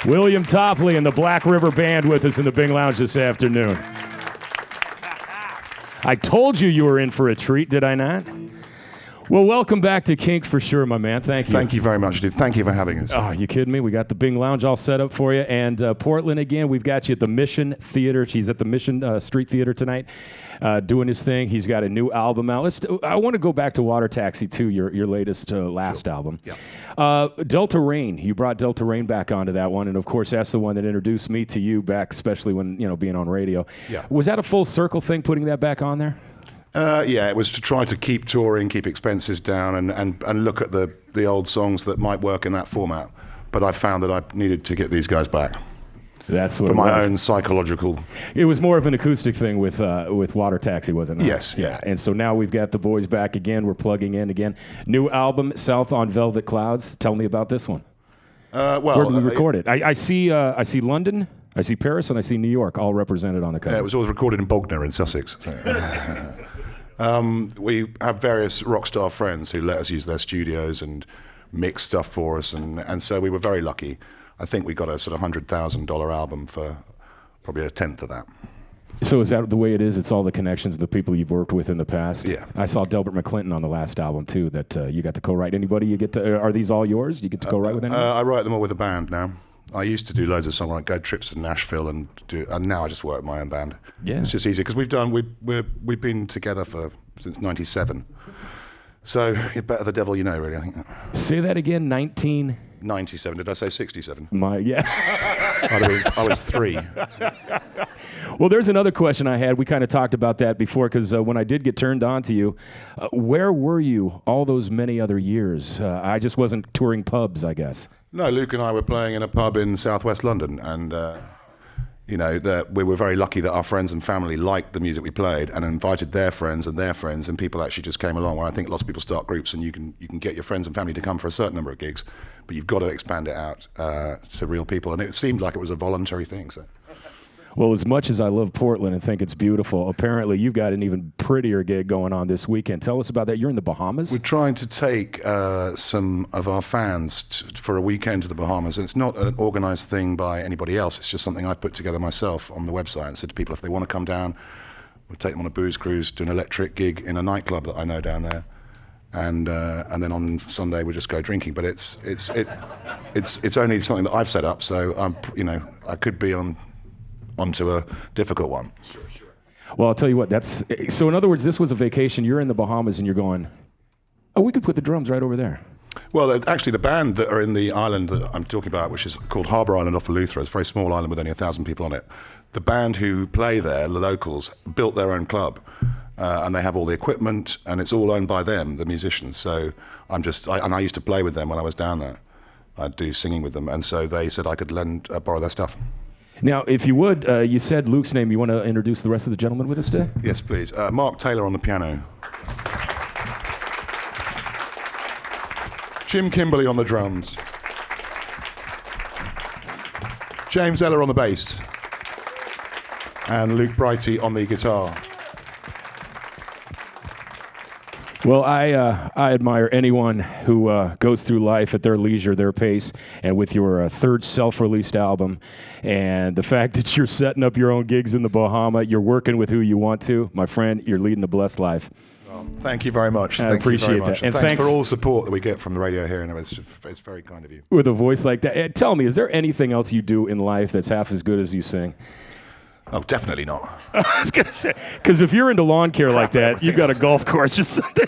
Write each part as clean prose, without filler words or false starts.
William Topley and the Black River Band with us in the Bing Lounge this afternoon. I told you were in for a treat, did I not? Well, welcome back to Kink for sure, my man. Thank you. Thank you very much, dude. Thank you for having us. Oh, you kidding me? We got the Bing Lounge all set up for you. And Portland, again, we've got you at the Mission Theater. He's at the Mission Street Theater tonight doing his thing. He's got a new album out. I want to go back to Water Taxi, too, your latest last album. Yeah. Delta Rain. You brought Delta Rain back onto that one. And, of course, that's the one that introduced me to you back, especially when, being on radio. Yeah. Was that a full circle thing, putting that back on there? Yeah, it was to try to keep touring, keep expenses down, and look at the old songs that might work in that format. But I found that I needed to get these guys back. That's what for it my was. Own psychological. It was more of an acoustic thing with Water Taxi, wasn't it? Yes, yeah. And so now we've got the boys back again. We're plugging in again. New album, South on Velvet Clouds. Tell me about this one. Well, where did we record it? I see London, I see Paris, and I see New York all represented on the cover. Yeah, it was always recorded in Bognor in Sussex. We have various rock star friends who let us use their studios and mix stuff for us, and so we were very lucky. I think we got a sort of $100,000 album for probably a tenth of that. So is that the way it is? It's all the connections, the people you've worked with in the past? Yeah. I saw Delbert McClinton on the last album, too, that you got to co-write. Anybody you get to, are these all yours? You get to co-write with anyone? I write them all with a band now. I used to do loads of songwriting, go trips to Nashville, and now I just work with my own band. Yeah. It's just easier because we've been together since '97. So you're better the devil you know, really. I think. Say that again. 97. Did I say 67? Yeah. I was 3. Well, there's another question I had. We kind of talked about that before because when I did get turned on to you, where were you all those many other years? I just wasn't touring pubs, I guess. No, Luke and I were playing in a pub in southwest London, and we were very lucky that our friends and family liked the music we played and invited their friends, and people actually just came along. Where I think lots of people start groups, and you can get your friends and family to come for a certain number of gigs, but you've got to expand it out to real people, and it seemed like it was a voluntary thing. So. Well, as much as I love Portland and think it's beautiful, apparently you've got an even prettier gig going on this weekend. Tell us about that. You're in the Bahamas? We're trying to take some of our fans for a weekend to the Bahamas. And it's not an organized thing by anybody else. It's just something I put together myself on the website and said to people, if they want to come down, we'll take them on a booze cruise, do an electric gig in a nightclub that I know down there. And then on Sunday we just go drinking. But it's only something that I've set up, so I could be onto a difficult one. Sure. Well, I'll tell you what, so in other words, this was a vacation. You're in the Bahamas and you're going, oh, we could put the drums right over there. Well, actually, the band that are in the island that I'm talking about, which is called Harbour Island off Eleuthera, it's a very small island with only 1,000 people on it. The band who play there, the locals, built their own club, and they have all the equipment, and it's all owned by them, the musicians. So I used to play with them when I was down there. I'd do singing with them, and so they said I could borrow their stuff. Now, if you would, you said Luke's name. You want to introduce the rest of the gentlemen with us today? Yes, please. Mark Taylor on the piano. Jim Kimberley on the drums. James Eller on the bass. And Luke Brighty on the guitar. Well, I admire anyone who goes through life at their leisure, their pace, and with your third self-released album, and the fact that you're setting up your own gigs in the Bahamas, you're working with who you want to, my friend, you're leading a blessed life. Thank you very much. I appreciate that. And thanks for all the support that we get from the radio here, and it's very kind of you. With a voice like that. Tell me, is there anything else you do in life that's half as good as you sing? Oh, definitely not. I was going to say, because if you're into lawn care like that, you've got a golf course or something.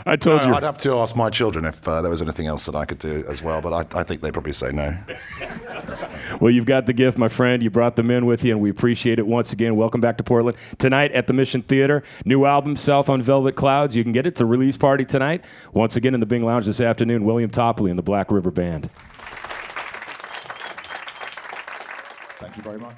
I told you. I'd have to ask my children if there was anything else that I could do as well, but I think they'd probably say no. Well, you've got the gift, my friend. You brought them in with you, and we appreciate it once again. Welcome back to Portland. Tonight at the Mission Theater, new album, South on Velvet Clouds. You can get it. It's a release party tonight. Once again in the Bing Lounge this afternoon, William Topley and the Black River Band. Thank you very much.